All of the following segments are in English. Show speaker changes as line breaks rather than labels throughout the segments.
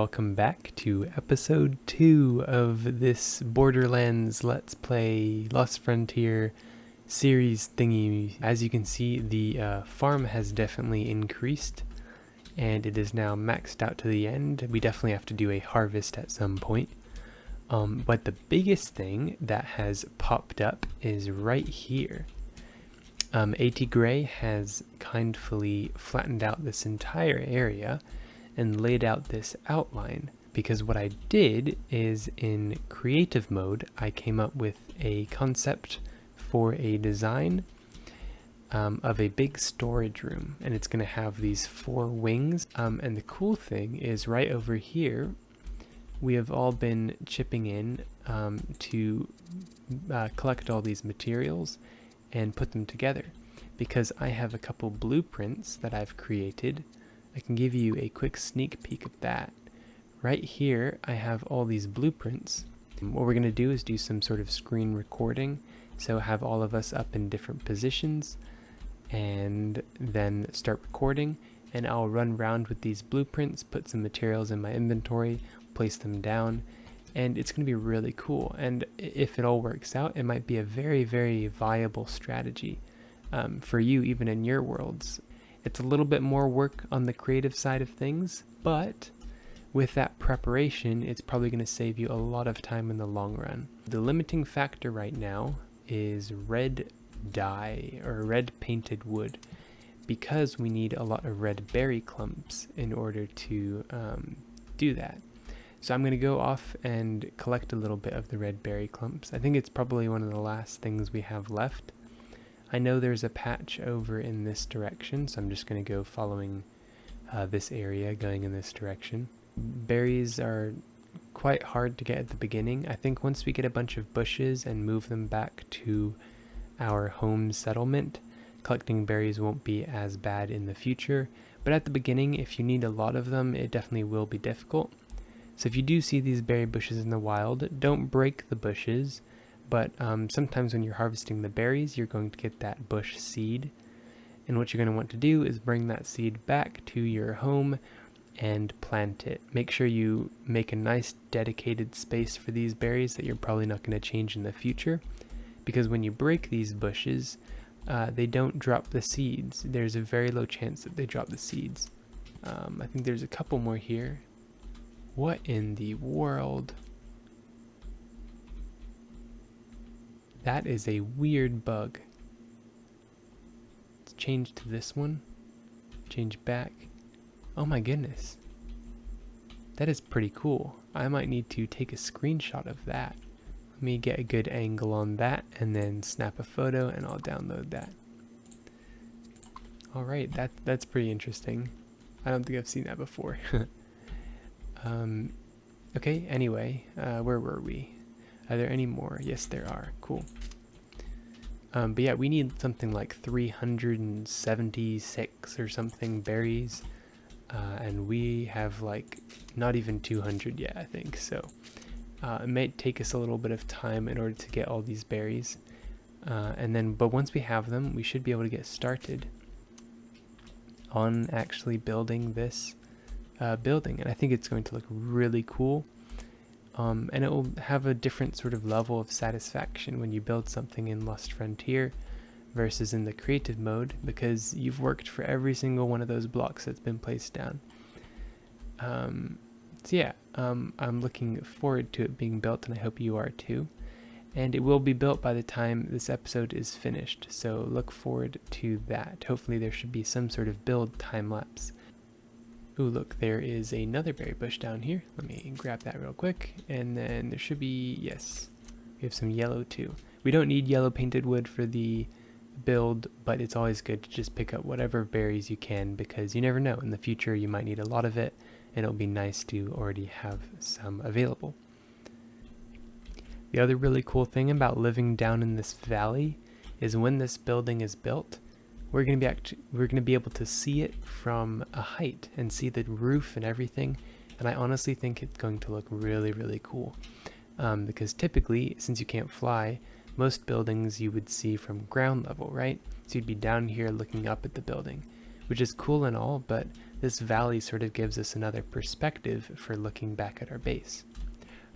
welcome back to episode 2 of this Borderlands Let's Play Lost Frontier series thingy. As you can see, the farm has definitely increased and it is now maxed out to the end. We definitely have to do a harvest at some point. But the biggest thing that has popped up is right here. Atgrey has kindly flattened out this entire area and laid out this outline, because what I did is in creative mode I came up with a concept for a design of a big storage room, and it's going to have these 4 wings, and the cool thing is right over here we have all been chipping in to collect all these materials and put them together, because I have a couple blueprints that I've created. I can give you a quick sneak peek of that. Right here I have all these blueprints. What we're going to do is do some sort of screen recording, so have all of us up in different positions and then start recording, and I'll run around with these blueprints, put some materials in my inventory, place them down, and it's going to be really cool. And if it all works out, it might be a very, very viable strategy for you even in your worlds. It's a little bit more work on the creative side of things, but with that preparation, it's probably going to save you a lot of time in the long run. The limiting factor right now is red dye or red painted wood, because we need a lot of red berry clumps in order to do that. So I'm going to go off and collect a little bit of the red berry clumps. I think it's probably one of the last things we have left. I know there's a patch over in this direction, so I'm just going to go following this area, going in this direction. Berries are quite hard to get at the beginning. I think once we get a bunch of bushes and move them back to our home settlement, collecting berries won't be as bad in the future. But at the beginning, if you need a lot of them, it definitely will be difficult. So if you do see these berry bushes in the wild, don't break the bushes. But sometimes when you're harvesting the berries, you're going to get that bush seed. And what you're going to want to do is bring that seed back to your home and plant it. Make sure you make a nice dedicated space for these berries that you're probably not going to change in the future. Because when you break these bushes, they don't drop the seeds. There's a very low chance that they drop the seeds. I think there's a couple more here. What in the world? That is a weird bug. Let's change to this one. Change back. Oh my goodness. That is pretty cool. I might need to take a screenshot of that. Let me get a good angle on that and then snap a photo and I'll download that. Alright, that's pretty interesting. I don't think I've seen that before. Okay, anyway, where were we? Are there any more? Yes, there are. Cool. But yeah, we need something like 376 or something berries, and we have like not even 200 yet, I think. So it may take us a little bit of time in order to get all these berries, but once we have them, we should be able to get started on actually building this building, and I think it's going to look really cool. And it will have a different sort of level of satisfaction when you build something in Lost Frontier versus in the creative mode, because you've worked for every single one of those blocks that's been placed down. So yeah, I'm looking forward to it being built, and I hope you are too. And it will be built by the time this episode is finished, so look forward to that. Hopefully there should be some sort of build time lapse. Ooh, look, there is another berry bush down here. Let me grab that real quick. And then there should be, yes, we have some yellow too. We don't need yellow painted wood for the build, but it's always good to just pick up whatever berries you can, because you never know. In the future, you might need a lot of it, and it'll be nice to already have some available. The other really cool thing about living down in this valley is when this building is built, we're going to be able to see it from a height and see the roof and everything, and I honestly think it's going to look really, really cool. Because typically, since you can't fly, most buildings you would see from ground level, right? So you'd be down here looking up at the building. which is cool and all, but this valley sort of gives us another perspective for looking back at our base.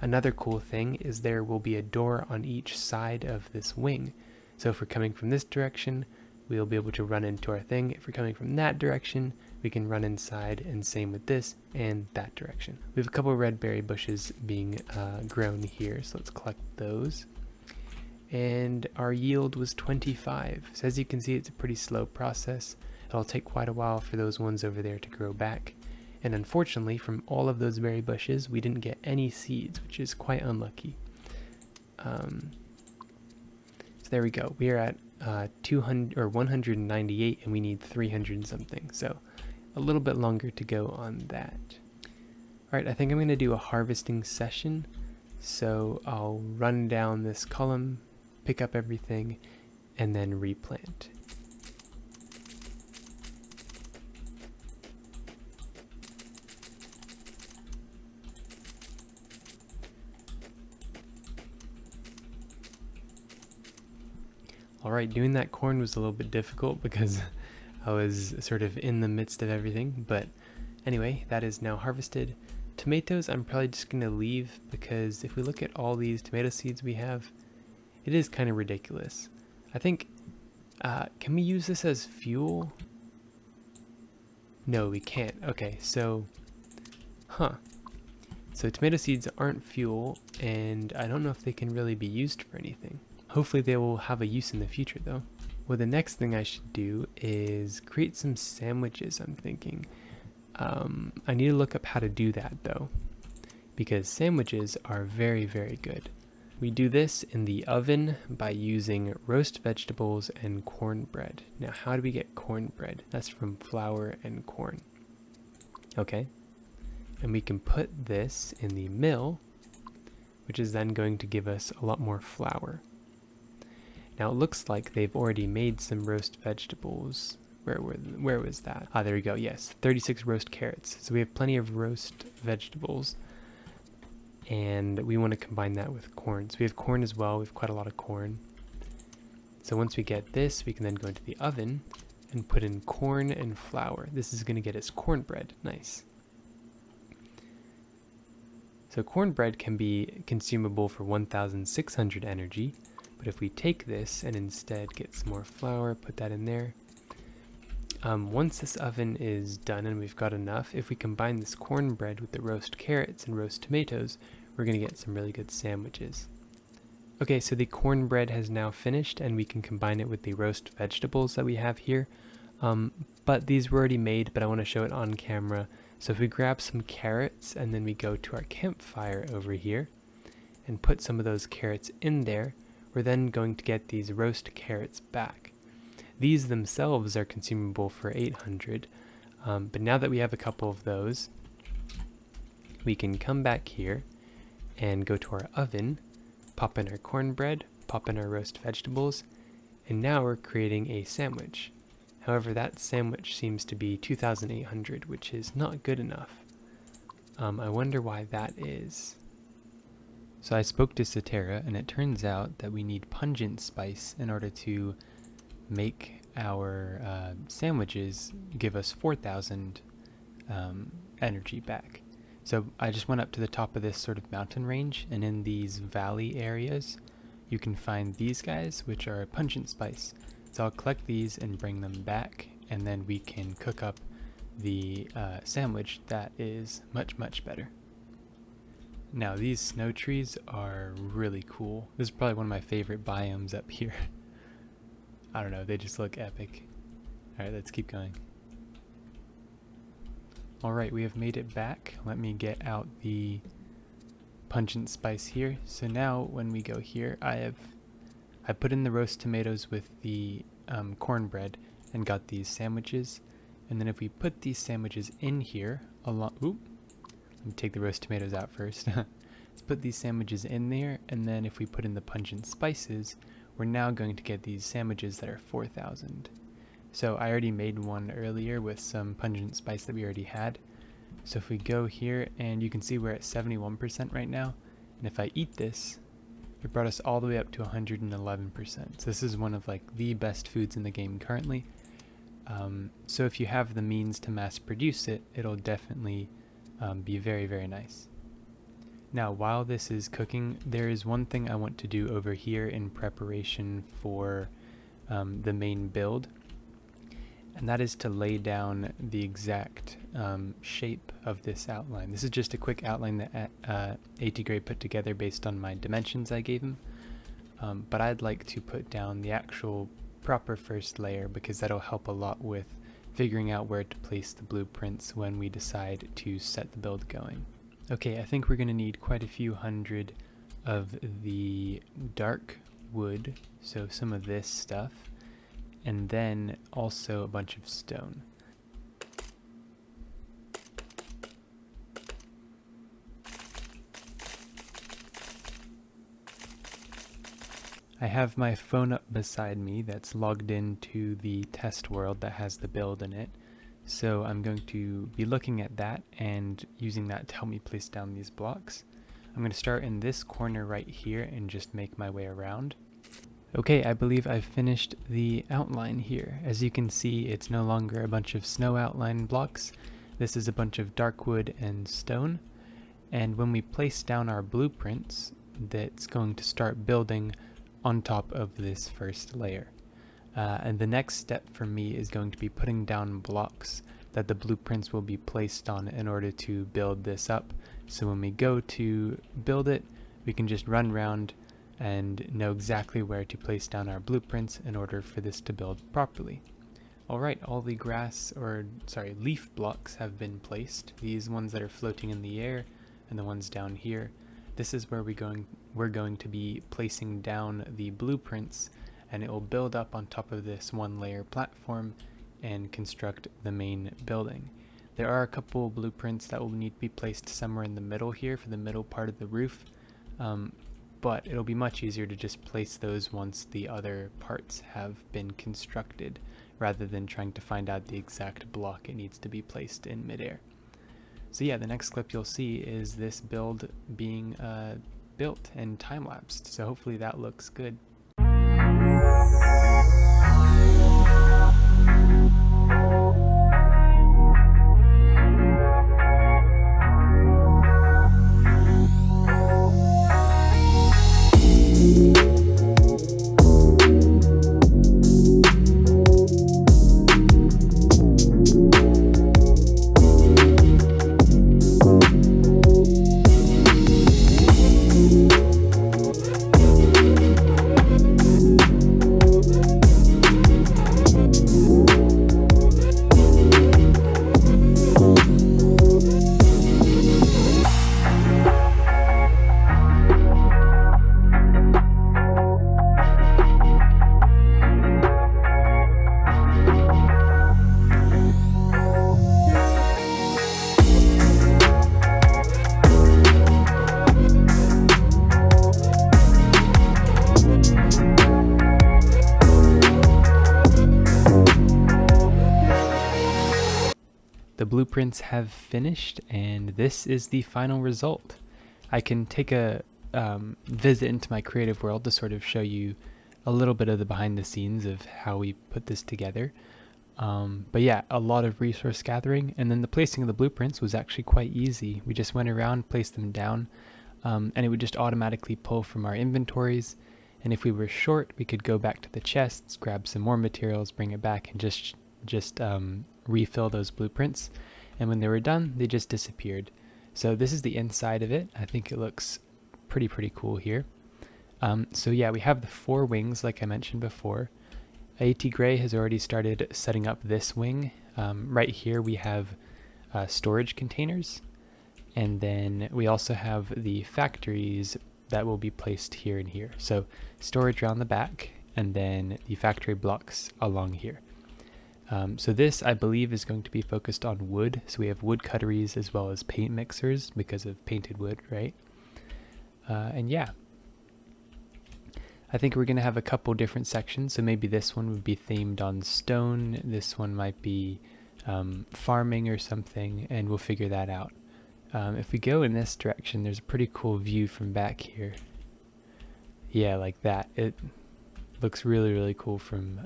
Another cool thing is there will be a door on each side of this wing. So if we're coming from this direction, we'll be able to run into our thing. If we're coming from that direction, we can run inside, and same with this and that direction. We have a couple of red berry bushes being grown here, so let's collect those. And our yield was 25. So as you can see, it's a pretty slow process. It'll take quite a while for those ones over there to grow back. And unfortunately, from all of those berry bushes, we didn't get any seeds, which is quite unlucky. So there we go. We are at 200 or 198, and we need 300 something. So a little bit longer to go on that. All right, I think I'm going to do a harvesting session. So I'll run down this column, pick up everything, and then replant. Alright, doing that corn was a little bit difficult because I was sort of in the midst of everything, but anyway, that is now harvested. Tomatoes I'm probably just going to leave because if we look at all these tomato seeds we have, it is kind of ridiculous. I think, can we use this as fuel? No, we can't. Okay, so, so tomato seeds aren't fuel, and I don't know if they can really be used for anything. Hopefully they will have a use in the future though. Well, the next thing I should do is create some sandwiches, I'm thinking. I need to look up how to do that though, because sandwiches are very, very good. We do this in the oven by using roast vegetables and cornbread. Now, how do we get cornbread? That's from flour and corn. Okay. And we can put this in the mill, which is then going to give us a lot more flour. Now it looks like they've already made some roast vegetables. Where was that? Ah, there we go. Yes, 36 roast carrots. So we have plenty of roast vegetables, and we want to combine that with corn. So we have corn as well. We have quite a lot of corn. So once we get this, we can then go into the oven and put in corn and flour. This is going to get us cornbread. Nice. So cornbread can be consumable for 1,600 energy. But if we take this and instead get some more flour, put that in there. Once this oven is done and we've got enough, if we combine this cornbread with the roast carrots and roast tomatoes, we're going to get some really good sandwiches. Okay, so the cornbread has now finished and we can combine it with the roast vegetables that we have here. But these were already made, but I want to show it on camera. So if we grab some carrots and then we go to our campfire over here and put some of those carrots in there, we're then going to get these roast carrots back. These themselves are consumable for 800, but now that we have a couple of those, we can come back here and go to our oven, pop in our cornbread, pop in our roast vegetables, and now we're creating a sandwich. However, that sandwich seems to be 2,800, which is not good enough. I wonder why that is. So I spoke to Satera, and it turns out that we need pungent spice in order to make our sandwiches give us 4,000 energy back. So I just went up to the top of this sort of mountain range, and in these valley areas, you can find these guys, which are pungent spice. So I'll collect these and bring them back, and then we can cook up the sandwich that is much, much better. Now these snow trees are really cool. This is probably one of my favorite biomes up here. I don't know, they just look epic. Alright, let's keep going. Alright, we have made it back. Let me get out the pungent spice here. So now when we go here, I put in the roast tomatoes with the cornbread and got these sandwiches. And then if we put these sandwiches in here, let me take the roast tomatoes out first. Let's put these sandwiches in there, and then if we put in the pungent spices, we're now going to get these sandwiches that are 4,000. So I already made one earlier with some pungent spice that we already had. So if we go here, and you can see we're at 71% right now, and if I eat this, it brought us all the way up to 111%. So this is one of like the best foods in the game currently. So if you have the means to mass produce it, it'll definitely be very, very nice. Now, while this is cooking, there is one thing I want to do over here in preparation for the main build, and that is to lay down the exact shape of this outline. This is just a quick outline that Atgrey put together based on my dimensions I gave him, but I'd like to put down the actual proper first layer because that'll help a lot with figuring out where to place the blueprints when we decide to set the build going. Okay, I think we're going to need quite a few hundred of the dark wood, so some of this stuff, and then also a bunch of stone. I have my phone up beside me that's logged into the test world that has the build in it. So I'm going to be looking at that and using that to help me place down these blocks. I'm going to start in this corner right here and just make my way around. Okay, I believe I've finished the outline here. As you can see, it's no longer a bunch of snow outline blocks. This is a bunch of dark wood and stone. And when we place down our blueprints, that's going to start building on top of this first layer. And the next step for me is going to be putting down blocks that the blueprints will be placed on in order to build this up. So when we go to build it, we can just run around and know exactly where to place down our blueprints in order for this to build properly. Alright, all the leaf blocks have been placed. These ones that are floating in the air and the ones down here. This is where we're going to be placing down the blueprints, and it will build up on top of this one layer platform and construct the main building. There are a couple blueprints that will need to be placed somewhere in the middle here for the middle part of the roof, but it'll be much easier to just place those once the other parts have been constructed, rather than trying to find out the exact block it needs to be placed in midair. So yeah, the next clip you'll see is this build being built and time-lapsed, so hopefully that looks good. The blueprints have finished, and this is the final result. I can take a visit into my creative world to sort of show you a little bit of the behind the scenes of how we put this together. But yeah, a lot of resource gathering, and then the placing of the blueprints was actually quite easy. We just went around, placed them down, and it would just automatically pull from our inventories. And if we were short, we could go back to the chests, grab some more materials, bring it back, and just refill those blueprints. And when they were done, they just disappeared. So this is the inside of it. I think it looks pretty cool here. So yeah, we have the 4 wings like I mentioned before. Atgrey has already started setting up this wing. Right here we have storage containers, and then we also have the factories that will be placed here and here. So storage around the back, and then the factory blocks along here. So this, I believe, is going to be focused on wood. So we have wood cutteries as well as paint mixers because of painted wood, right? And yeah, I think we're going to have a couple different sections. So maybe this one would be themed on stone. This one might be farming or something, and we'll figure that out. If we go in this direction, there's a pretty cool view from back here. Yeah, like that. looks really, really cool from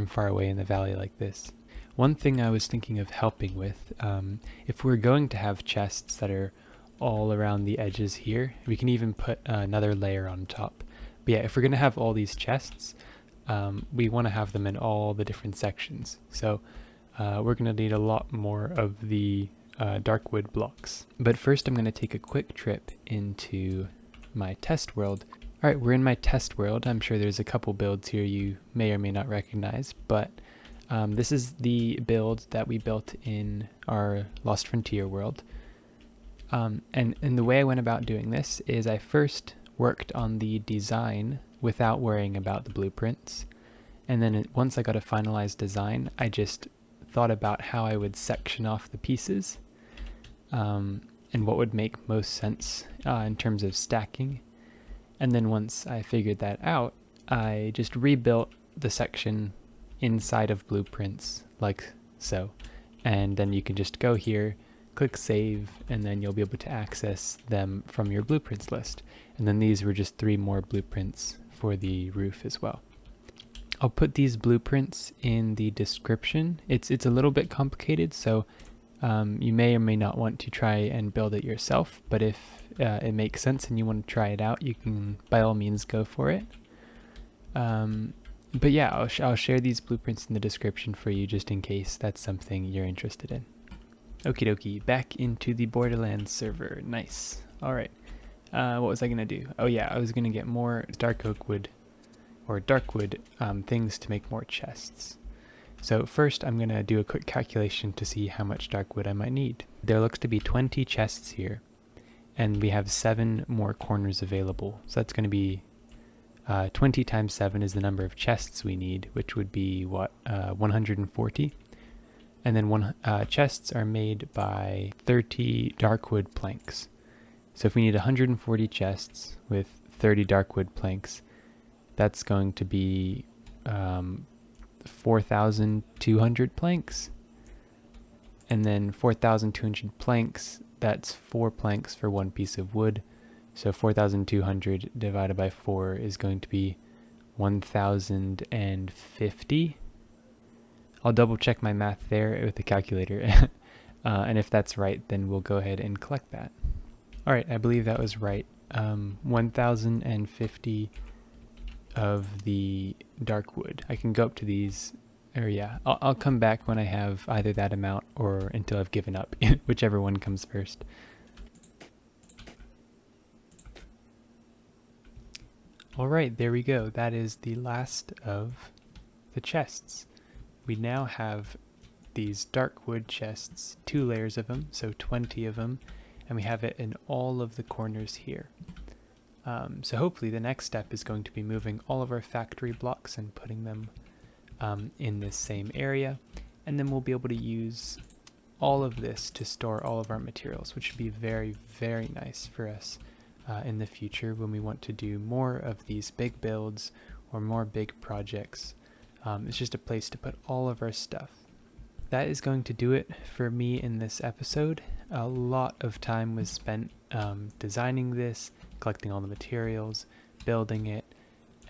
far away in the valley like this. One thing I was thinking of helping with, if we're going to have chests that are all around the edges here, we can even put another layer on top. But yeah, if we're going to have all these chests, we want to have them in all the different sections. So we're going to need a lot more of the dark wood blocks. But first I'm going to take a quick trip into my test world. Alright, we're in my test world. I'm sure there's a couple builds here you may or may not recognize, but this is the build that we built in our Lost Frontier world. And the way I went about doing this is I first worked on the design without worrying about the blueprints. And then once I got a finalized design, I just thought about how I would section off the pieces and what would make most sense in terms of stacking. And then once I figured that out, I just rebuilt the section inside of blueprints like so. And then you can just go here, click save, and then you'll be able to access them from your blueprints list. And then these were just 3 more blueprints for the roof as well. I'll put these blueprints in the description. It's a little bit complicated, so you may or may not want to try and build it yourself, but if it makes sense and you want to try it out, you can by all means go for it. But yeah, I'll share these blueprints in the description for you just in case that's something you're interested in. Okie dokie, back into the Borderlands server. Nice. Alright. What was I going to do? Oh yeah, I was going to get more dark oak wood or dark wood things to make more chests. So first I'm going to do a quick calculation to see how much dark wood I might need. There looks to be 20 chests here, and we have 7 more corners available. So that's going to be 20 times 7 is the number of chests we need, which would be what, 140? And then chests are made by 30 darkwood planks. So if we need 140 chests with 30 darkwood planks, that's going to be 4,200 planks. And then 4,200 planks, that's 4 planks for 1 piece of wood. So 4,200 divided by 4 is going to be 1,050. I'll double check my math there with the calculator. And if that's right, then we'll go ahead and collect that. Alright, I believe that was right. 1,050 of the dark wood. I can go up to these, or yeah, I'll come back when I have either that amount or until I've given up, whichever one comes first. Alright, there we go. That is the last of the chests. We now have these dark wood chests, 2 layers of them, so 20 of them, and we have it in all of the corners here. So hopefully the next step is going to be moving all of our factory blocks and putting them in this same area, and then we'll be able to use all of this to store all of our materials, which would be very, very nice for us in the future when we want to do more of these big builds or more big projects. It's just a place to put all of our stuff. That is going to do it for me in this episode. A lot of time was spent designing this, collecting all the materials, building it.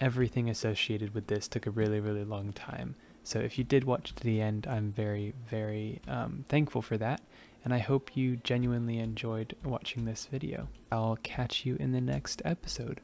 Everything associated with this took a really, really long time. So if you did watch to the end, I'm very, very thankful for that. And I hope you genuinely enjoyed watching this video. I'll catch you in the next episode.